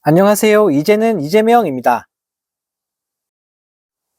안녕하세요. 이제는 이재명입니다.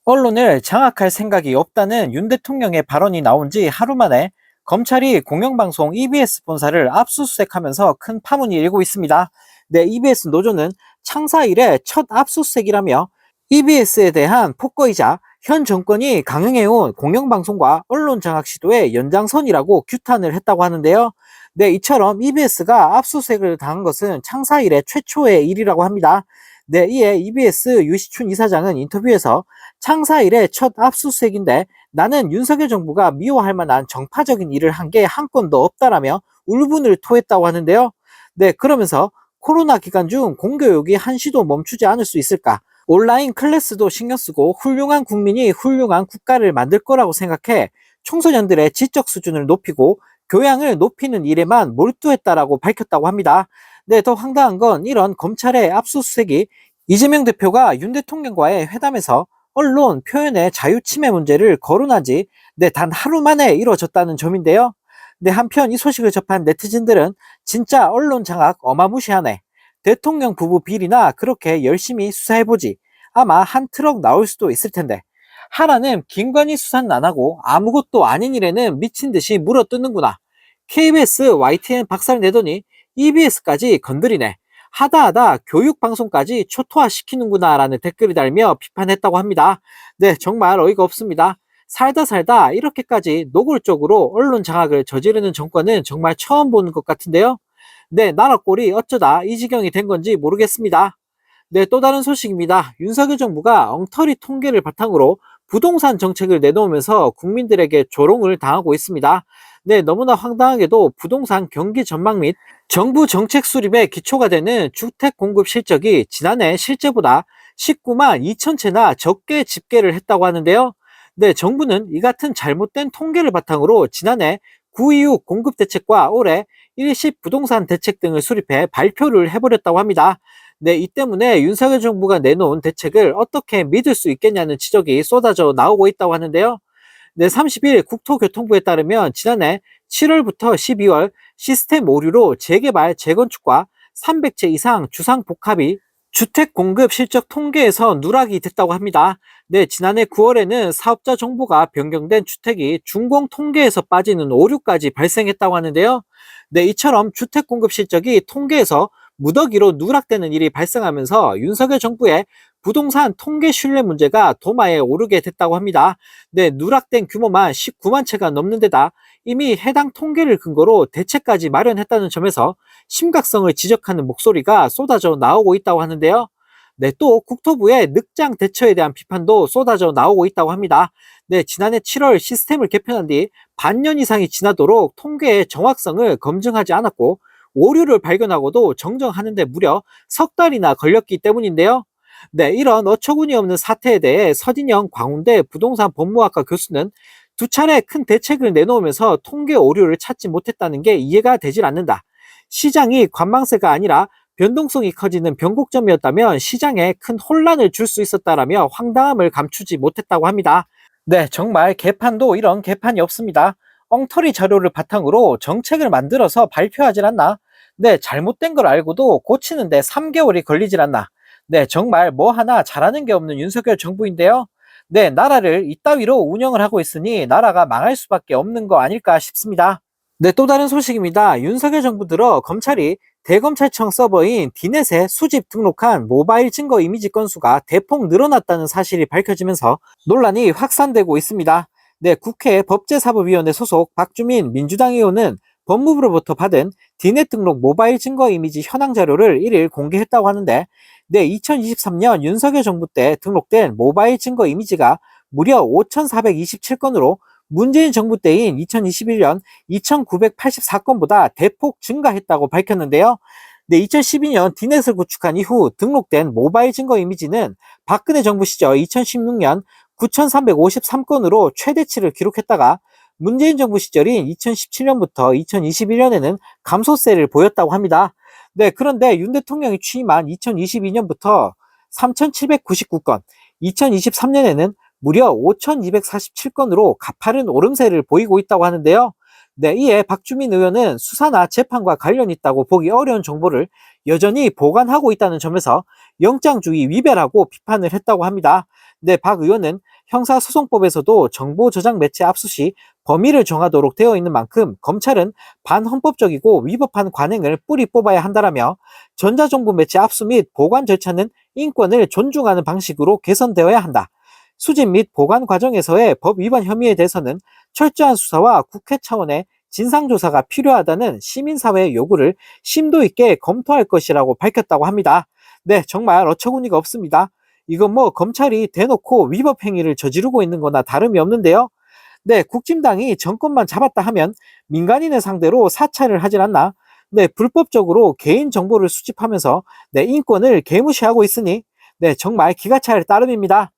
언론을 장악할 생각이 없다는 윤 대통령의 발언이 나온 지 하루 만에 검찰이 공영방송 EBS 본사를 압수수색하면서 큰 파문이 일고 있습니다. 네, EBS 노조는 창사 이래 첫 압수수색이라며 EBS에 대한 폭거이자 현 정권이 강행해온 공영방송과 언론 장악 시도의 연장선이라고 규탄을 했다고 하는데요. 네, 이처럼 EBS가 압수수색을 당한 것은 창사 이래 최초의 일이라고 합니다. 네, 이에 EBS 유시춘 이사장은 인터뷰에서 창사 이래 첫 압수수색인데 나는 윤석열 정부가 미워할 만한 정파적인 일을 한 게 한 건도 없다라며 울분을 토했다고 하는데요. 네, 그러면서 코로나 기간 중 공교육이 한시도 멈추지 않을 수 있을까? 온라인 클래스도 신경 쓰고 훌륭한 국민이 훌륭한 국가를 만들 거라고 생각해 청소년들의 지적 수준을 높이고 교양을 높이는 일에만 몰두했다라고 밝혔다고 합니다. 네, 더 황당한 건 이런 검찰의 압수수색이 이재명 대표가 윤 대통령과의 회담에서 언론 표현의 자유 침해 문제를 거론한 지 단 하루 만에 이루어졌다는 점인데요. 한편 이 소식을 접한 네티즌들은 진짜 언론 장악 어마무시하네. 대통령 부부 비리나 그렇게 열심히 수사해보지. 아마 한 트럭 나올 수도 있을 텐데. 하나는 김건희 수사는 안 하고 아무것도 아닌 일에는 미친 듯이 물어뜯는구나. KBS YTN 박살 내더니 EBS까지 건드리네. 하다하다 교육방송까지 초토화시키는구나 라는 댓글을 달며 비판했다고 합니다. 네, 정말 어이가 없습니다. 살다 살다 이렇게까지 노골적으로 언론 장악을 저지르는 정권은 정말 처음 보는 것 같은데요. 네, 나라 꼴이 어쩌다 이 지경이 된 건지 모르겠습니다. 네, 또 다른 소식입니다. 윤석열 정부가 엉터리 통계를 바탕으로 부동산 정책을 내놓으면서 국민들에게 조롱을 당하고 있습니다. 네, 너무나 황당하게도 부동산 경기 전망 및 정부 정책 수립의 기초가 되는 주택 공급 실적이 지난해 실제보다 19만 2천 채나 적게 집계를 했다고 하는데요. 네, 정부는 이 같은 잘못된 통계를 바탕으로 지난해 구이육 공급 대책과 올해 일시 부동산 대책 등을 수립해 발표를 해버렸다고 합니다. 네, 이 때문에 윤석열 정부가 내놓은 대책을 어떻게 믿을 수 있겠냐는 지적이 쏟아져 나오고 있다고 하는데요. 네, 30일 국토교통부에 따르면 지난해 7월부터 12월 시스템 오류로 재개발, 재건축과 300채 이상 주상 복합이 주택 공급 실적 통계에서 누락이 됐다고 합니다. 네, 지난해 9월에는 사업자 정보가 변경된 주택이 준공 통계에서 빠지는 오류까지 발생했다고 하는데요. 네, 이처럼 주택 공급 실적이 통계에서 무더기로 누락되는 일이 발생하면서 윤석열 정부의 부동산 통계 신뢰 문제가 도마에 오르게 됐다고 합니다. 네, 누락된 규모만 19만 채가 넘는 데다 이미 해당 통계를 근거로 대책까지 마련했다는 점에서 심각성을 지적하는 목소리가 쏟아져 나오고 있다고 하는데요. 네, 또 국토부의 늑장 대처에 대한 비판도 쏟아져 나오고 있다고 합니다. 네, 지난해 7월 시스템을 개편한 뒤 반년 이상이 지나도록 통계의 정확성을 검증하지 않았고 오류를 발견하고도 정정하는데 무려 석 달이나 걸렸기 때문인데요. 네, 이런 어처구니 없는 사태에 대해 서진영 광운대 부동산 법무학과 교수는 두 차례 큰 대책을 내놓으면서 통계 오류를 찾지 못했다는 게 이해가 되질 않는다. 시장이 관망세가 아니라 변동성이 커지는 변곡점이었다면 시장에 큰 혼란을 줄 수 있었다라며 황당함을 감추지 못했다고 합니다. 네, 정말 개판도 이런 개판이 없습니다. 엉터리 자료를 바탕으로 정책을 만들어서 발표하질 않나? 네, 잘못된 걸 알고도 고치는데 3개월이 걸리질 않나? 네, 정말 뭐 하나 잘하는 게 없는 윤석열 정부인데요. 네, 나라를 이따위로 운영을 하고 있으니 나라가 망할 수밖에 없는 거 아닐까 싶습니다. 네, 또 다른 소식입니다. 윤석열 정부 들어 검찰이 대검찰청 서버인 디넷에 수집 등록한 모바일 증거 이미지 건수가 대폭 늘어났다는 사실이 밝혀지면서 논란이 확산되고 있습니다. 네, 국회 법제사법위원회 소속 박주민 민주당 의원은 법무부로부터 받은 디넷 등록 모바일 증거 이미지 현황 자료를 1일 공개했다고 하는데, 네, 2023년 윤석열 정부 때 등록된 모바일 증거 이미지가 무려 5,427건으로 문재인 정부 때인 2021년 2,984건보다 대폭 증가했다고 밝혔는데요. 네, 2012년 디넷을 구축한 이후 등록된 모바일 증거 이미지는 박근혜 정부 시절 2016년 9,353건으로 최대치를 기록했다가 문재인 정부 시절인 2017년부터 2021년에는 감소세를 보였다고 합니다. 네, 그런데 윤 대통령이 취임한 2022년부터 3,799건, 2023년에는 무려 5,247건으로 가파른 오름세를 보이고 있다고 하는데요. 네, 이에 박주민 의원은 수사나 재판과 관련이 있다고 보기 어려운 정보를 여전히 보관하고 있다는 점에서 영장주의 위배라고 비판을 했다고 합니다. 네, 박 의원은 형사소송법에서도 정보저장 매체 압수 시 범위를 정하도록 되어 있는 만큼 검찰은 반헌법적이고 위법한 관행을 뿌리 뽑아야 한다라며 전자정보 매체 압수 및 보관 절차는 인권을 존중하는 방식으로 개선되어야 한다. 수집 및 보관 과정에서의 법 위반 혐의에 대해서는 철저한 수사와 국회 차원의 진상조사가 필요하다는 시민사회의 요구를 심도 있게 검토할 것이라고 밝혔다고 합니다. 네, 정말 어처구니가 없습니다. 이건 뭐 검찰이 대놓고 위법 행위를 저지르고 있는 거나 다름이 없는데요. 네, 국진당이 정권만 잡았다 하면 민간인을 상대로 사찰을 하질 않나? 네, 불법적으로 개인 정보를 수집하면서 네, 인권을 개무시하고 있으니 네, 정말 기가 찰 따름입니다.